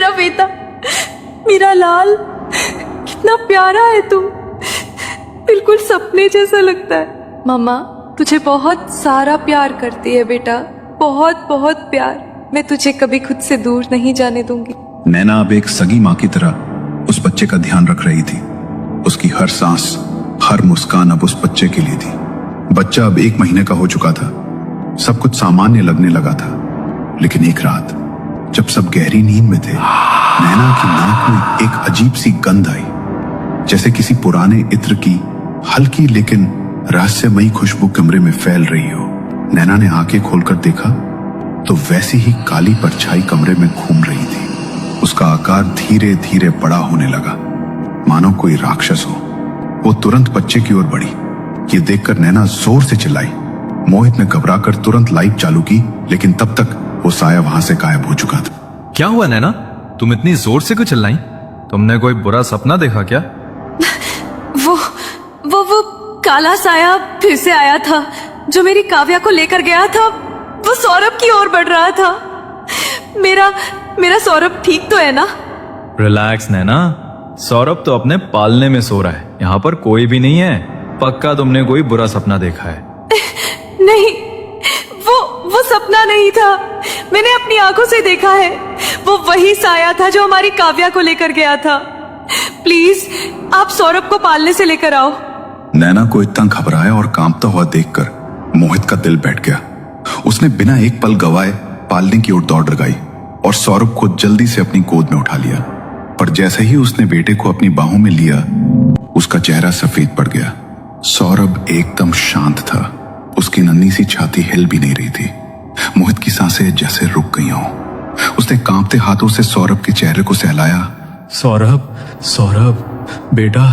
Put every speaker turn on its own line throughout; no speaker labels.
मेरा बेटा, मेरा लाल, कितना प्यारा है तू, बिल्कुल सपने जैसा लगता है। मम्मा तुझे बहुत सारा प्यार करती है बेटा, बहुत बहुत प्यार। मैं तुझे कभी खुद से दूर नहीं जाने दूंगी।
नैना अब एक सगी माँ की तरह उस बच्चे का ध्यान रख रही थी। उसकी हर सांस, हर मुस्कान अब उस बच्चे के लिए थी। बच्चा अब 1 महीने का हो चुका था। सब कुछ सामान्य लगने लगा था, लेकिन एक रात जब सब गहरी नींद में थे, नैना की नाक में एक अजीब सी गंध आई, जैसे किसी पुराने इत्र की हल्की लेकिन रहस्यमयी खुशबू कमरे में फैल रही हो। नैना ने आंखें खोलकर देखा तो वैसी ही काली परछाई कमरे में घूम रही थी। उसका आकार धीरे धीरे बड़ा होने लगा, मानो कोई राक्षस हो। वो तुरंत बच्चे की ओर बढ़ी। ये देखकर नैना जोर से चिल्लाई। मोहित ने घबराकर तुरंत लाइट चालू की, लेकिन तब तक वो साया वहां से गायब हो चुका था।
क्या हुआ नैना, तुम इतनी जोर से क्यों चिल्लाई? तुमने कोई बुरा सपना देखा क्या?
वो काला साया फिर से आया था, जो मेरी काव्या को लेकर गया था। वो सौरभ की ओर बढ़ रहा था। मेरा सौरभ ठीक तो है ना?
रिलैक्स नैना, सौरभ तो अपने पालने में सो रहा है, यहाँ पर कोई भी नहीं है। पक्का तुमने कोई बुरा सपना देखा है।
नहीं, वो सपना नहीं था, मैंने अपनी आंखों से देखा है। वो वही साया था जो हमारी काव्या को लेकर गया था। प्लीज आप सौरभ को पालने से लेकर आओ।
नैना को इतना घबराया और कांपता हुआ देखकर मोहित का दिल बैठ गया। उसने बिना एक पल गवाए पालने की ओर दौड़ लगाई और सौरभ को जल्दी से अपनी गोद में उठा लिया। पर जैसे ही उसने बेटे को अपनी बाहों में लिया, उसका चेहरा सफेद पड़ गया। सौरभ एकदम शांत था, उसकी नन्ही सी छाती हिल भी नहीं रही थी। मोहित की सांसें जैसे रुक गई हों। उसने कांपते हाथों से सौरभ के चेहरे को सहलाया।
सौरभ बेटा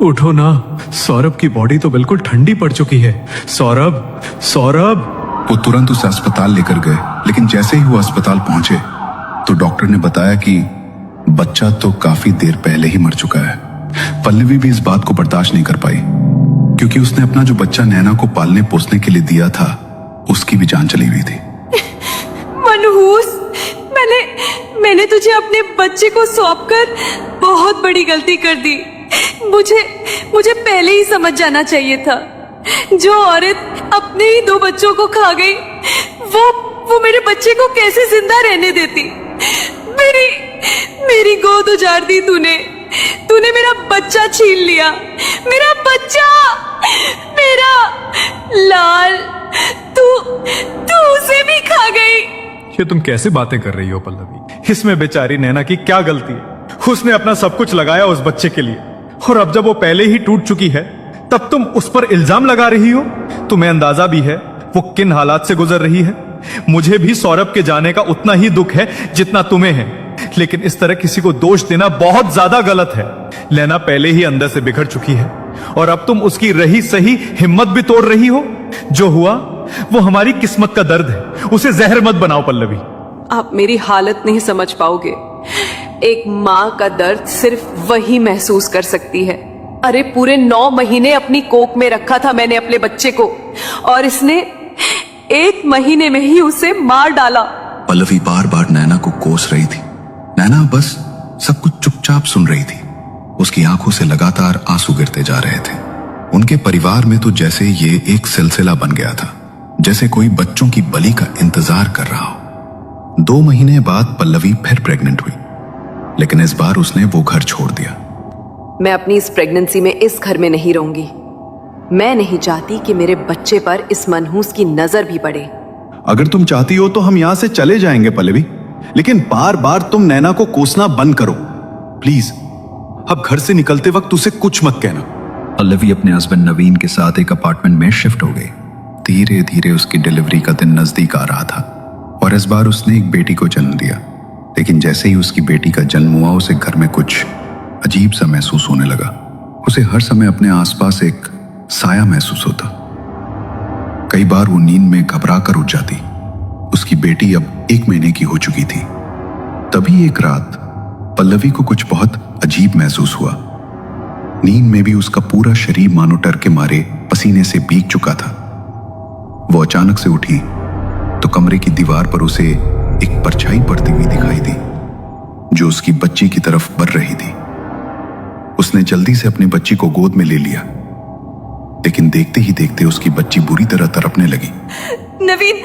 उठो ना, सौरभ की बॉडी तो बिल्कुल ठंडी पड़ चुकी है। सौरभ।
वो तुरंत उसे अस्पताल लेकर गए, लेकिन जैसे ही वो अस्पताल पहुंचे तो डॉक्टर ने बताया कि बच्चा तो काफी देर पहले ही मर चुका है। पल्लवी भी इस बात को बर्दाश्त नहीं कर पाई, क्योंकि उसने अपना जो बच्चा नैना को पालने पोसने के लिए दिया था, उसकी भी जान चली हुई थी।
मनहूस, मैंने तुझे अपने बच्चे को सौंपकर बहुत बड़ी गलती कर दी। मुझे पहले ही समझ जाना चाहिए था। जो औरत अपने ही 2 बच्चों को खा गई, वो मेरे बच्चे को कैसे जिंदा रहने देती? मेरी गोद उजाड़ दी तूने मेरा बच्चा छीन लिया। मेरा बच्चा, मेरा लाल, तू उसे भी खा गई।
ये तुम कैसे बातें कर रही हो पल्लवी? इसमें बेचारी नैना की क्या गलती है? उसने अपना सब कुछ लगाया उस बच्चे के लिए, और अब जब वो पहले ही टूट चुकी है, तब तुम उस पर इल्जाम लगा रही हो। तुम्हें अंदाजा भी है वो किन हालात से गुजर रही है। मुझे भी सौरभ के जाने का उतना ही दुख है जितना तुम्हें है, लेकिन इस तरह किसी को दोष देना बहुत ज्यादा गलत है। नैना पहले ही अंदर से बिखर चुकी है, और अब तुम उसकी रही सही हिम्मत भी तोड़ रही हो। जो हुआ वो हमारी किस्मत का दर्द है, उसे जहर मत बनाओ पल्लवी।
आप मेरी हालत नहीं समझ पाओगे। एक माँ का दर्द सिर्फ वही महसूस कर सकती है। अरे पूरे 9 महीने अपनी कोख में रखा था मैंने अपने बच्चे को, और इसने 1 महीने में ही उसे मार डाला।
पल्लवी बार बार नैना को कोस रही थी। नैना बस सब कुछ चुपचाप सुन रही थी। उसकी आंखों से लगातार आंसू गिरते जा रहे थे। उनके परिवार में तो जैसे ये एक सिलसिला बन गया था, जैसे कोई बच्चों की बलि का इंतजार कर रहा हो। 2 महीने बाद पल्लवी फिर प्रेग्नेंट हुई, लेकिन इस बार उसने वो घर छोड़ दिया।
मैं अपनी इस प्रेगनेंसी में इस घर में नहीं रहूंगी। मैं नहीं चाहती कि मेरे बच्चे पर इस मनहूस की नजर भी पड़े।
अगर तुम चाहती हो तो हम यहां से चले जाएंगे पल्लवी, लेकिन बार बार तुम नैना को कोसना बंद करो प्लीज। अब घर से निकलते वक्त उसे कुछ मत कहना। पल्लवी अपने हस्बैंड नवीन के साथ एक अपार्टमेंट में शिफ्ट हो गई। धीरे धीरे उसकी डिलीवरी का दिन नजदीक आ रहा था, और इस बार उसने एक बेटी को जन्म दिया। लेकिन जैसे ही उसकी बेटी का जन्म हुआ, उसे घर में कुछ अजीब सा महसूस होने लगा। उसे हर समय अपने आसपास एक साया महसूस होता। कई बार वो नींद में घबरा कर उठ जाती। उसकी बेटी अब 1 महीने की हो चुकी थी। तभी एक रात पल्लवी को कुछ बहुत अजीब महसूस हुआ। नींद में भी उसका पूरा शरीर मानो डर के मारे पसीने से भीग चुका था। वो अचानक से उठी तो कमरे की दीवार पर उसे एक परछाई पड़ती हुई दिखाई दी, जो उसकी बच्ची की तरफ बढ़ रही थी। उसने जल्दी से अपनी बच्ची को गोद में ले लिया, लेकिन देखते ही देखते उसकी बच्ची बुरी तरह तड़पने लगी।
नवीन,